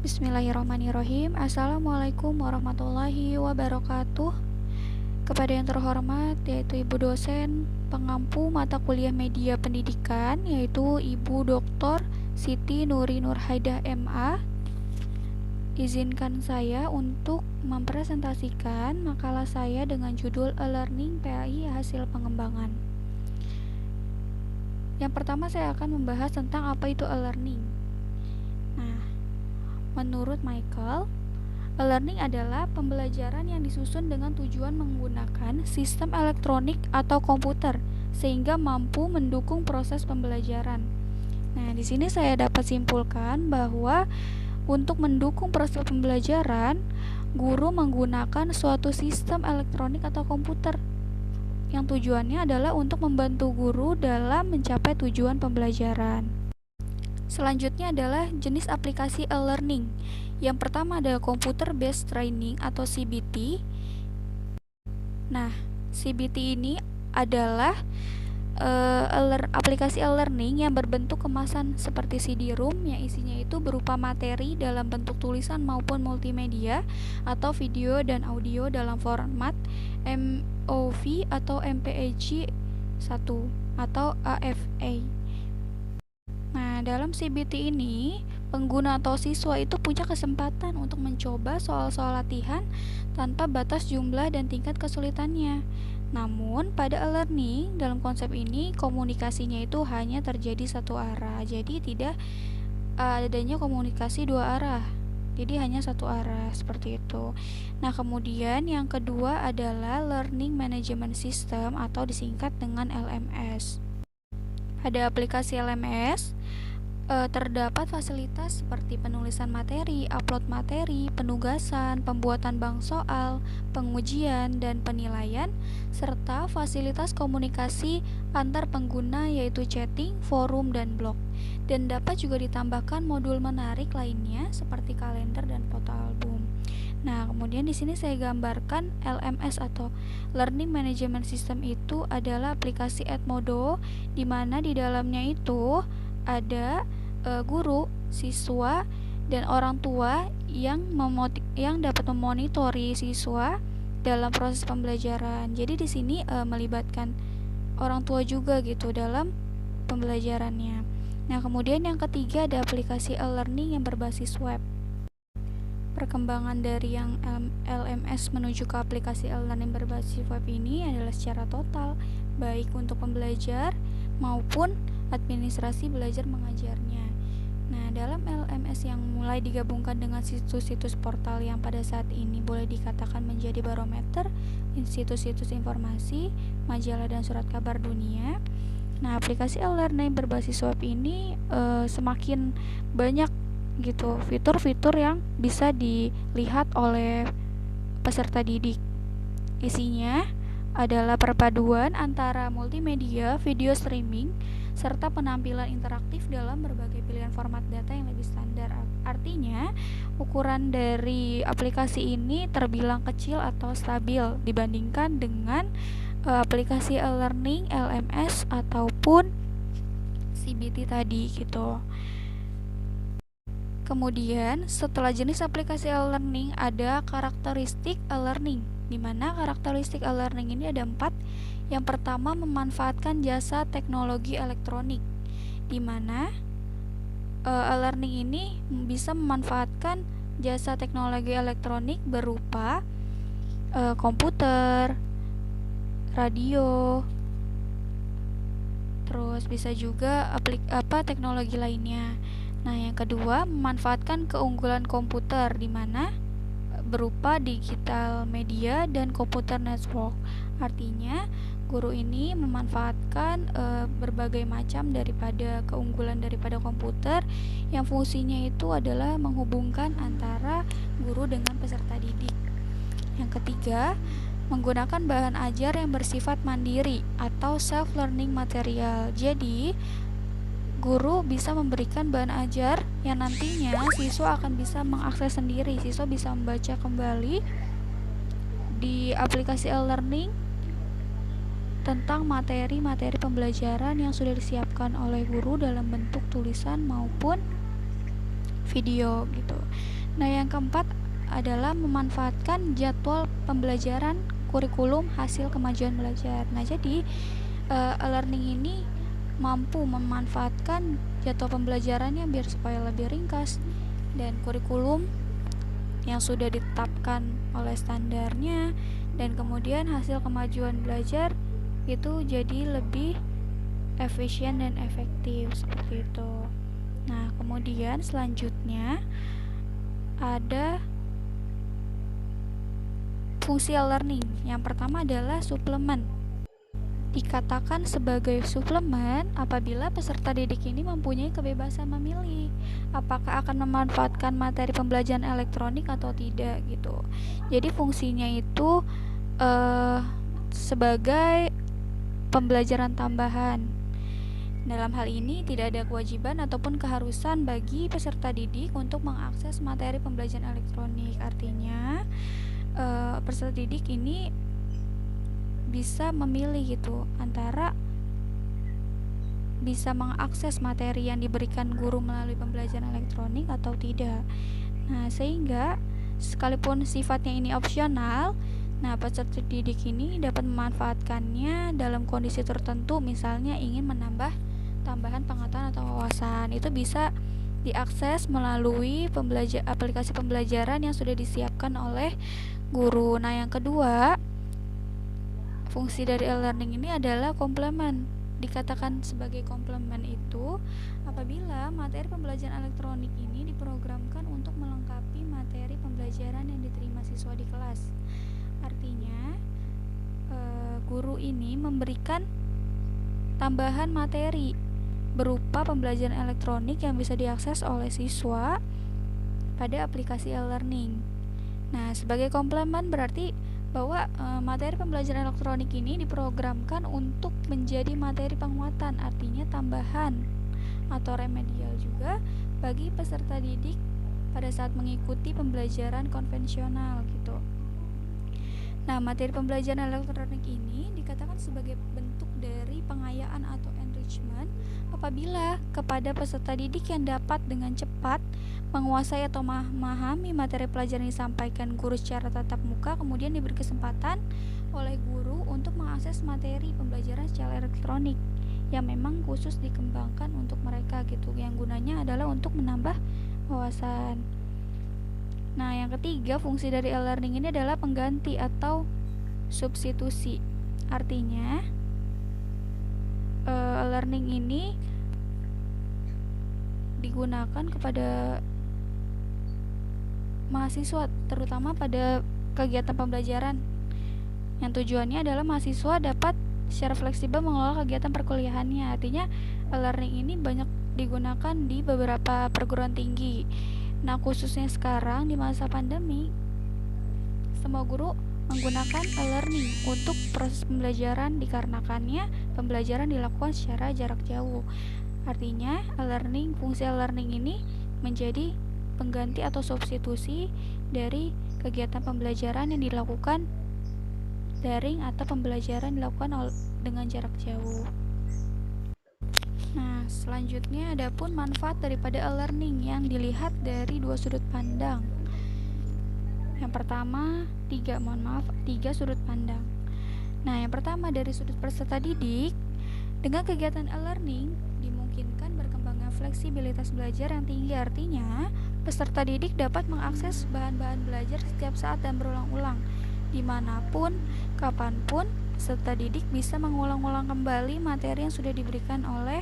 Bismillahirrahmanirrahim. Assalamualaikum warahmatullahi wabarakatuh. Kepada yang terhormat yaitu Ibu dosen pengampu mata kuliah media pendidikan, yaitu Ibu Dr. Siti Nuri Nurhaidah MA. Izinkan saya untuk mempresentasikan makalah saya dengan judul E-Learning PAI Hasil Pengembangan. Yang pertama saya akan membahas tentang apa itu e-learning. Nah, menurut Michael, e-learning adalah pembelajaran yang disusun dengan tujuan menggunakan sistem elektronik atau komputer sehingga mampu mendukung proses pembelajaran. Nah, di sini saya dapat simpulkan bahwa untuk mendukung proses pembelajaran, guru menggunakan suatu sistem elektronik atau komputer yang tujuannya adalah untuk membantu guru dalam mencapai tujuan pembelajaran. Selanjutnya adalah jenis aplikasi e-learning. Yang pertama adalah Computer Based Training atau CBT. Nah, CBT ini adalah aplikasi e-learning yang berbentuk kemasan seperti CD-ROM yang isinya itu berupa materi dalam bentuk tulisan maupun multimedia atau video dan audio dalam format MOV atau MPEG 1 atau AFA. Nah, dalam CBT ini, pengguna atau siswa itu punya kesempatan untuk mencoba soal-soal latihan tanpa batas jumlah dan tingkat kesulitannya. Namun, pada e-learning, dalam konsep ini, komunikasinya itu hanya terjadi satu arah. Jadi, tidak adanya komunikasi dua arah. Jadi, hanya satu arah, seperti itu. Nah, kemudian yang kedua adalah Learning Management System atau disingkat dengan LMS. Pada aplikasi LMS, terdapat fasilitas seperti penulisan materi, upload materi, penugasan, pembuatan bank soal, pengujian, dan penilaian, serta fasilitas komunikasi antar pengguna yaitu chatting, forum, dan blog. Dan dapat juga ditambahkan modul menarik lainnya seperti kalender dan foto album. Nah, kemudian di sini saya gambarkan LMS atau Learning Management System itu adalah aplikasi Edmodo, di mana di dalamnya itu ada guru, siswa, dan orang tua yang dapat memonitori siswa dalam proses pembelajaran. Jadi di sini melibatkan orang tua juga gitu dalam pembelajarannya. Nah, kemudian yang ketiga ada aplikasi e-learning yang berbasis web. Perkembangan dari yang LMS menuju ke aplikasi e-learning berbasis web ini adalah secara total, baik untuk pembelajar maupun administrasi belajar mengajarnya. Nah, dalam LMS yang mulai digabungkan dengan situs-situs portal yang pada saat ini boleh dikatakan menjadi barometer, situs-situs informasi, majalah dan surat kabar dunia. Nah, aplikasi e-learning berbasis web ini semakin banyak gitu fitur-fitur yang bisa dilihat oleh peserta didik. Isinya adalah perpaduan antara multimedia, video streaming, serta penampilan interaktif dalam berbagai pilihan format data yang lebih standar. Artinya, ukuran dari aplikasi ini terbilang kecil atau stabil dibandingkan dengan aplikasi e-learning, LMS, ataupun CBT tadi gitu. Kemudian, setelah jenis aplikasi e-learning, ada karakteristik e-learning, di mana karakteristik e-learning ini ada 4. Yang pertama, memanfaatkan jasa teknologi elektronik, di mana e-learning ini bisa memanfaatkan jasa teknologi elektronik berupa komputer, radio, terus bisa juga teknologi lainnya. Nah, yang kedua, memanfaatkan keunggulan komputer, di mana berupa digital media dan komputer network. Artinya, guru ini memanfaatkan berbagai macam keunggulan daripada komputer yang fungsinya itu adalah menghubungkan antara guru dengan peserta didik. Yang ketiga, menggunakan bahan ajar yang bersifat mandiri atau self-learning material. Jadi, guru bisa memberikan bahan ajar yang nantinya siswa akan bisa mengakses sendiri. Siswa bisa membaca kembali di aplikasi e-learning tentang materi-materi pembelajaran yang sudah disiapkan oleh guru dalam bentuk tulisan maupun video gitu. Nah, yang keempat adalah memanfaatkan jadwal pembelajaran kurikulum hasil kemajuan belajar. Nah, jadi e-learning ini mampu memanfaatkan jadwal pembelajarannya biar supaya lebih ringkas, dan kurikulum yang sudah ditetapkan oleh standarnya, dan kemudian hasil kemajuan belajar itu jadi lebih efisien dan efektif seperti itu. Nah, kemudian selanjutnya ada fungsi e-learning. Yang pertama adalah suplemen. Dikatakan sebagai suplemen apabila peserta didik ini mempunyai kebebasan memilih apakah akan memanfaatkan materi pembelajaran elektronik atau tidak gitu. Jadi fungsinya itu sebagai pembelajaran tambahan. Dalam hal ini tidak ada kewajiban ataupun keharusan bagi peserta didik untuk mengakses materi pembelajaran elektronik. Artinya peserta didik ini bisa memilih gitu antara bisa mengakses materi yang diberikan guru melalui pembelajaran elektronik atau tidak. Nah, sehingga sekalipun sifatnya ini opsional, nah peserta didik ini dapat memanfaatkannya dalam kondisi tertentu, misalnya ingin menambah tambahan pengetahuan atau wawasan. Itu bisa diakses melalui aplikasi pembelajaran yang sudah disiapkan oleh guru. Nah, yang kedua, fungsi dari e-learning ini adalah komplement. Dikatakan sebagai komplement itu apabila materi pembelajaran elektronik ini diprogramkan untuk melengkapi materi pembelajaran yang diterima siswa di kelas. Artinya, guru ini memberikan tambahan materi berupa pembelajaran elektronik yang bisa diakses oleh siswa pada aplikasi e-learning. Nah, sebagai komplement berarti bahwa materi pembelajaran elektronik ini diprogramkan untuk menjadi materi penguatan, artinya tambahan atau remedial juga bagi peserta didik pada saat mengikuti pembelajaran konvensional gitu. Nah, materi pembelajaran elektronik ini dikatakan sebagai bentuk dari pengayaan atau enrichment apabila kepada peserta didik yang dapat dengan cepat menguasai atau memahami materi pelajaran yang disampaikan guru secara tatap muka, kemudian diberi kesempatan oleh guru untuk mengakses materi pembelajaran secara elektronik yang memang khusus dikembangkan untuk mereka gitu, yang gunanya adalah untuk menambah wawasan. Nah, yang ketiga, fungsi dari e-learning ini adalah pengganti atau substitusi. Artinya, e-learning ini digunakan kepada mahasiswa, terutama pada kegiatan pembelajaran yang tujuannya adalah mahasiswa dapat secara fleksibel mengelola kegiatan perkuliahannya. Artinya, e-learning ini banyak digunakan di beberapa perguruan tinggi. Nah, khususnya sekarang di masa pandemi, semua guru menggunakan e-learning untuk proses pembelajaran dikarenakannya pembelajaran dilakukan secara jarak jauh. Artinya, fungsi e-learning ini menjadi pengganti atau substitusi dari kegiatan pembelajaran yang dilakukan daring atau pembelajaran dilakukan dengan jarak jauh. Nah, selanjutnya adapun manfaat daripada e-learning yang dilihat dari dua sudut pandang. Yang pertama, tiga sudut pandang. Nah, yang pertama dari sudut peserta didik, dengan kegiatan e-learning dimungkinkan berkembangnya fleksibilitas belajar yang tinggi. Artinya, peserta didik dapat mengakses bahan-bahan belajar setiap saat dan berulang-ulang, dimanapun, kapanpun, peserta didik bisa mengulang-ulang kembali materi yang sudah diberikan oleh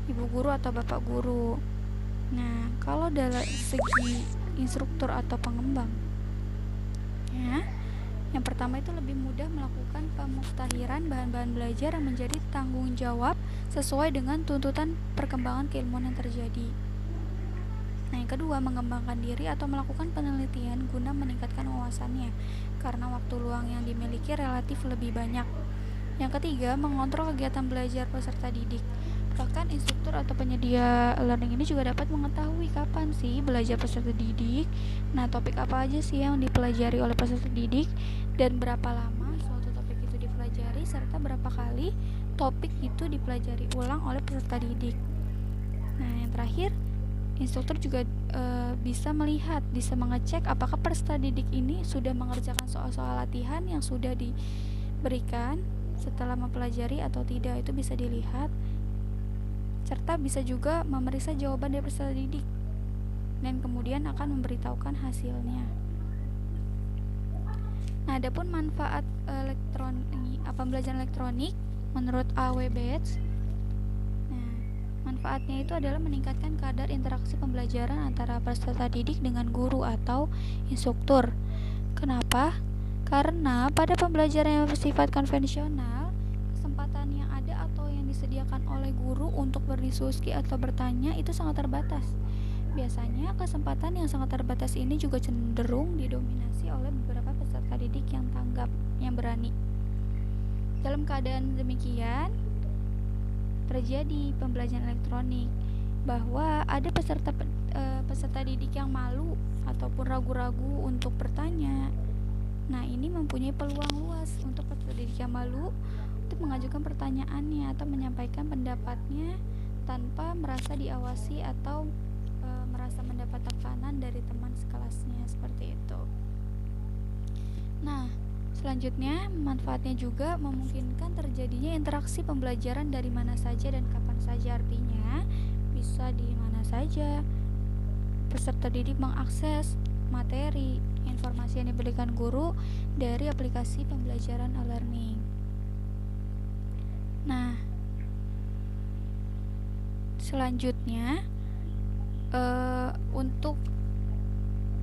ibu guru atau bapak guru. Nah, kalau dari segi instruktur atau pengembang, ya, yang pertama itu lebih mudah melakukan pemuftahiran bahan-bahan belajar yang menjadi tanggung jawab sesuai dengan tuntutan perkembangan keilmuan yang terjadi. Nah, yang kedua, mengembangkan diri atau melakukan penelitian guna meningkatkan wawasannya karena waktu luang yang dimiliki relatif lebih banyak. Yang ketiga, mengontrol kegiatan belajar peserta didik. Bahkan instruktur atau penyedia learning ini juga dapat mengetahui kapan sih belajar peserta didik, nah topik apa aja sih yang dipelajari oleh peserta didik, dan berapa lama suatu topik itu dipelajari, serta berapa kali topik itu dipelajari ulang oleh peserta didik. Nah, yang terakhir, instruktur juga bisa melihat, bisa mengecek apakah peserta didik ini sudah mengerjakan soal-soal latihan yang sudah diberikan setelah mempelajari atau tidak. Itu bisa dilihat, serta bisa juga memeriksa jawaban dari peserta didik dan kemudian akan memberitahukan hasilnya. Nah, adapun manfaat pembelajaran elektronik menurut A.W. Batts, manfaatnya itu adalah meningkatkan kadar interaksi pembelajaran antara peserta didik dengan guru atau instruktur. Kenapa? Karena pada pembelajaran yang bersifat konvensional, kesempatan yang ada atau yang disediakan oleh guru untuk berdiskusi atau bertanya itu sangat terbatas. Biasanya kesempatan yang sangat terbatas ini juga cenderung didominasi oleh beberapa peserta didik yang tanggap, yang berani. Dalam keadaan demikian, terjadi pembelajaran elektronik bahwa ada peserta didik yang malu ataupun ragu-ragu untuk bertanya. Nah, ini mempunyai peluang luas untuk peserta didik yang malu untuk mengajukan pertanyaannya atau menyampaikan pendapatnya tanpa merasa diawasi atau merasa mendapat tekanan dari teman sekelasnya, seperti itu. Nah, selanjutnya manfaatnya juga memungkinkan terjadinya interaksi pembelajaran dari mana saja dan kapan saja. Artinya bisa di mana saja peserta didik mengakses materi, informasi yang diberikan guru dari aplikasi pembelajaran e-learning. Nah, selanjutnya untuk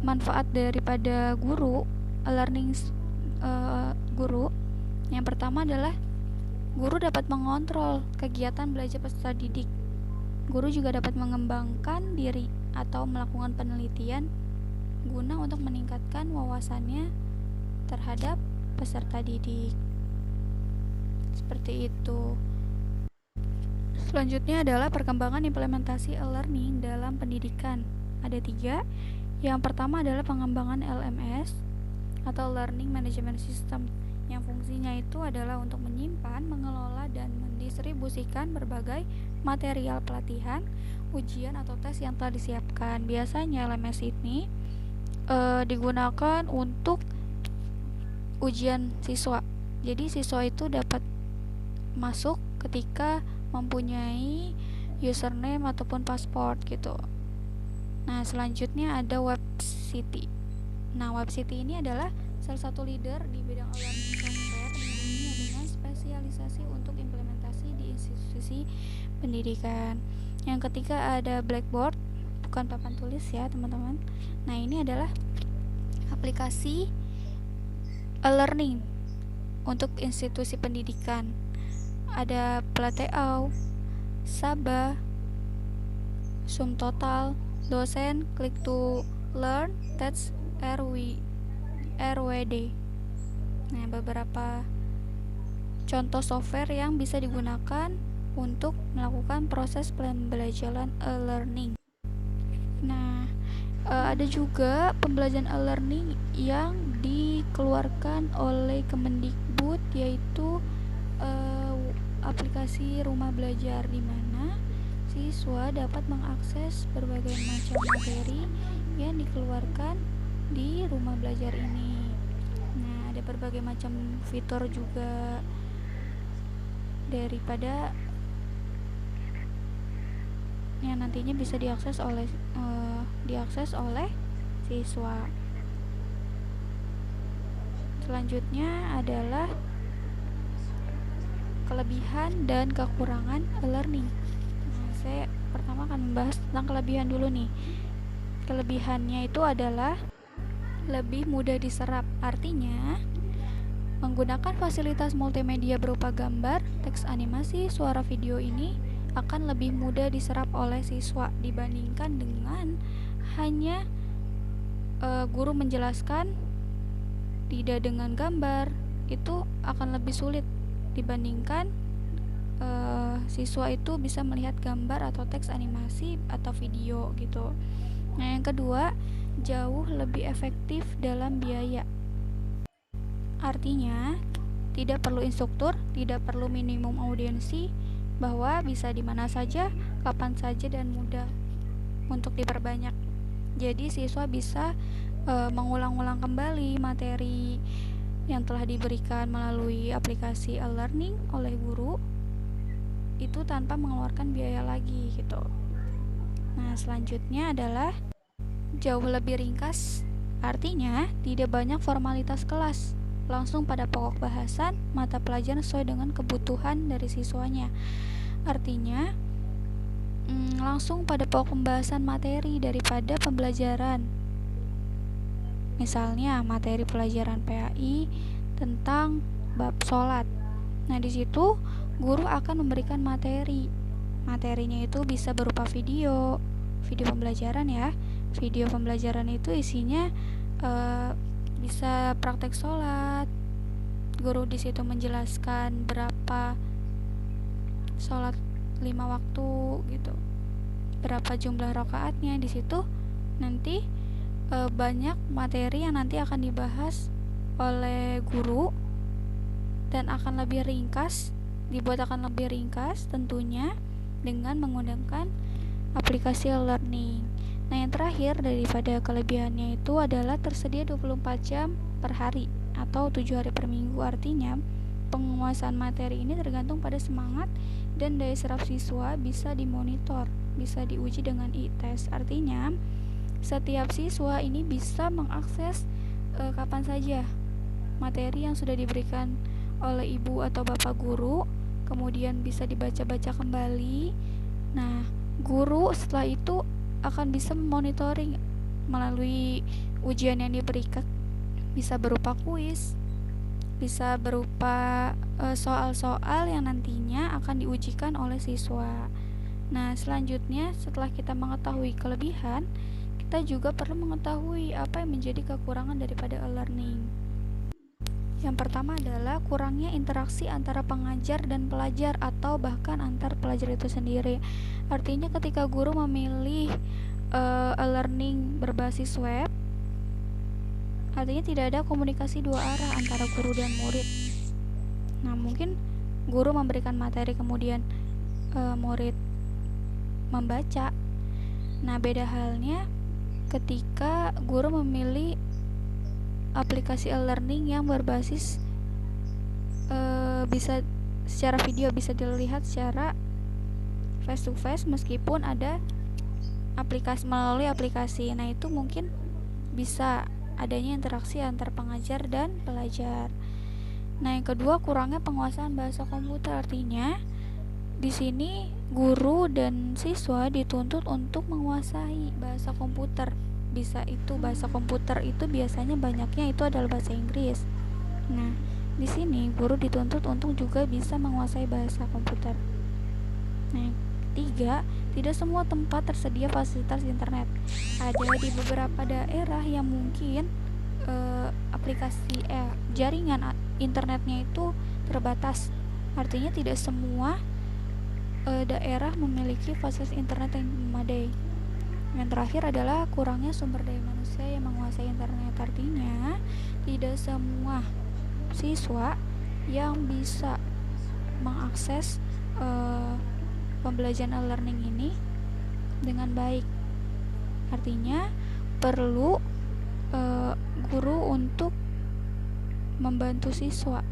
manfaat daripada guru e-learning guru, yang pertama adalah guru dapat mengontrol kegiatan belajar peserta didik. Guru juga dapat mengembangkan diri atau melakukan penelitian guna untuk meningkatkan wawasannya terhadap peserta didik. Seperti itu. Selanjutnya adalah perkembangan implementasi e-learning dalam pendidikan. Ada 3. Yang pertama adalah pengembangan LMS atau Learning Management System, yang fungsinya itu adalah untuk menyimpan, mengelola, dan mendistribusikan berbagai material pelatihan, ujian atau tes yang telah disiapkan. Biasanya LMS ini digunakan untuk ujian siswa. Jadi siswa itu dapat masuk ketika mempunyai username ataupun password gitu. Nah, selanjutnya ada WebCity. Nah, WebCity ini adalah salah satu leader di bidang e-learning software di dunia dengan spesialisasi untuk implementasi di institusi pendidikan. Yang ketiga ada Blackboard, bukan papan tulis ya teman-teman. Nah, ini adalah aplikasi e-learning untuk institusi pendidikan. Ada Plateau, Saba, SumTotal, Dosen, Click to Learn, Teach, RWD. Nah, beberapa contoh software yang bisa digunakan untuk melakukan proses pembelajaran e-learning. Nah, ada juga pembelajaran e-learning yang dikeluarkan oleh Kemendikbud, yaitu aplikasi rumah belajar, di mana siswa dapat mengakses berbagai macam materi yang dikeluarkan di rumah belajar ini. Nah, ada berbagai macam fitur juga daripada yang nantinya bisa diakses oleh siswa. Selanjutnya adalah kelebihan dan kekurangan e-learning. Nah, saya pertama akan membahas tentang kelebihan dulu nih. Kelebihannya itu adalah lebih mudah diserap. Artinya, menggunakan fasilitas multimedia berupa gambar, teks animasi, suara, video ini akan lebih mudah diserap oleh siswa dibandingkan dengan hanya guru menjelaskan tidak dengan gambar. Itu akan lebih sulit dibandingkan siswa itu bisa melihat gambar atau teks animasi atau video gitu. Nah, yang kedua, jauh lebih efektif dalam biaya. Artinya, tidak perlu instruktur, tidak perlu minimum audiensi, bahwa bisa di mana saja, kapan saja, dan mudah. untuk diperbanyak. Jadi siswa bisa mengulang-ulang kembali materi yang telah diberikan melalui aplikasi e-learning oleh guru itu tanpa mengeluarkan biaya lagi gitu. Nah, selanjutnya adalah jauh lebih ringkas. Artinya, tidak banyak formalitas kelas, langsung pada pokok bahasan mata pelajaran sesuai dengan kebutuhan dari siswanya. Artinya, langsung pada pokok pembahasan materi daripada pembelajaran. Misalnya, materi pelajaran PAI tentang bab sholat. Nah, di situ guru akan memberikan materi. Materinya itu bisa berupa video pembelajaran ya. Video pembelajaran itu isinya bisa praktek sholat. Guru di situ menjelaskan berapa sholat 5 waktu gitu, berapa jumlah rakaatnya. Di situ nanti banyak materi yang nanti akan dibahas oleh guru dan akan lebih ringkas, dibuat akan lebih ringkas tentunya dengan menggunakan aplikasi e-learning. Nah, yang terakhir daripada kelebihannya itu adalah tersedia 24 jam per hari atau 7 hari per minggu. Artinya, penguasaan materi ini tergantung pada semangat dan daya serap siswa, bisa dimonitor, bisa diuji dengan e-test. Artinya, setiap siswa ini bisa mengakses kapan saja materi yang sudah diberikan oleh ibu atau bapak guru, kemudian bisa dibaca-baca kembali. Nah, guru setelah itu akan bisa memonitoring melalui ujian yang diberikan, bisa berupa kuis, bisa berupa soal-soal yang nantinya akan diujikan oleh siswa. Nah, selanjutnya setelah kita mengetahui kelebihan, kita juga perlu mengetahui apa yang menjadi kekurangan daripada e-learning. Yang pertama adalah kurangnya interaksi antara pengajar dan pelajar atau bahkan antar pelajar itu sendiri. Artinya ketika guru memilih e-learning berbasis web, artinya tidak ada komunikasi dua arah antara guru dan murid. Nah, mungkin guru memberikan materi kemudian murid membaca. Nah, beda halnya ketika guru memilih aplikasi e-learning yang berbasis bisa secara video, bisa dilihat secara face to face meskipun ada aplikasi melalui aplikasi. Nah, itu mungkin bisa adanya interaksi antar pengajar dan pelajar. Nah, yang kedua, kurangnya penguasaan bahasa komputer. Artinya di sini guru dan siswa dituntut untuk menguasai bahasa komputer. Bisa itu bahasa komputer itu biasanya banyaknya itu adalah bahasa Inggris. Nah, di sini guru dituntut untuk juga bisa menguasai bahasa komputer. Nah, ketiga, tidak semua tempat tersedia fasilitas internet. Ada di beberapa daerah yang mungkin aplikasi jaringan internetnya itu terbatas. Artinya tidak semua daerah memiliki fasilitas internet yang memadai. Yang terakhir adalah kurangnya sumber daya manusia yang menguasai internet. Artinya tidak semua siswa yang bisa mengakses pembelajaran e-learning ini dengan baik. Artinya perlu guru untuk membantu siswa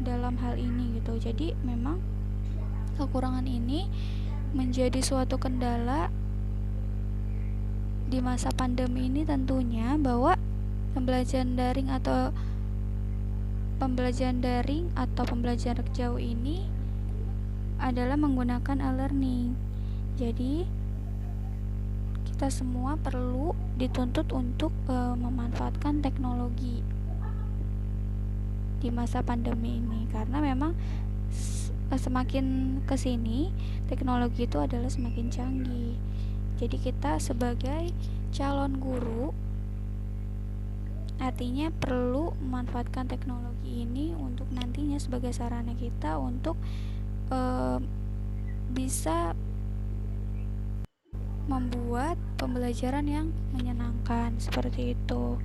dalam hal ini gitu. Jadi memang kekurangan ini menjadi suatu kendala di masa pandemi ini tentunya, bahwa pembelajaran daring atau pembelajaran jarak jauh ini adalah menggunakan e-learning. Jadi kita semua perlu dituntut untuk memanfaatkan teknologi di masa pandemi ini, karena memang semakin kesini teknologi itu adalah semakin canggih. Jadi kita sebagai calon guru artinya perlu memanfaatkan teknologi ini untuk nantinya sebagai sarana kita untuk bisa membuat pembelajaran yang menyenangkan, seperti itu.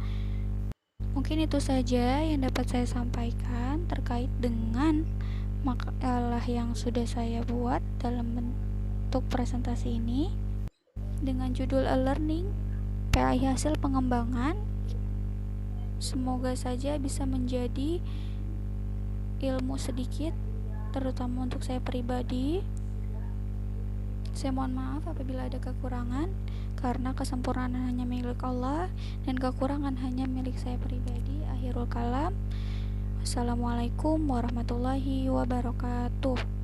Mungkin itu saja yang dapat saya sampaikan terkait dengan makalah yang sudah saya buat dalam bentuk presentasi ini. dengan judul e-learning, PAI hasil pengembangan. Semoga saja bisa menjadi ilmu sedikit, terutama untuk saya pribadi. Saya mohon maaf apabila ada kekurangan, karena kesempurnaan hanya milik Allah dan kekurangan hanya milik saya pribadi. Akhirul kalam. Wassalamualaikum warahmatullahi wabarakatuh.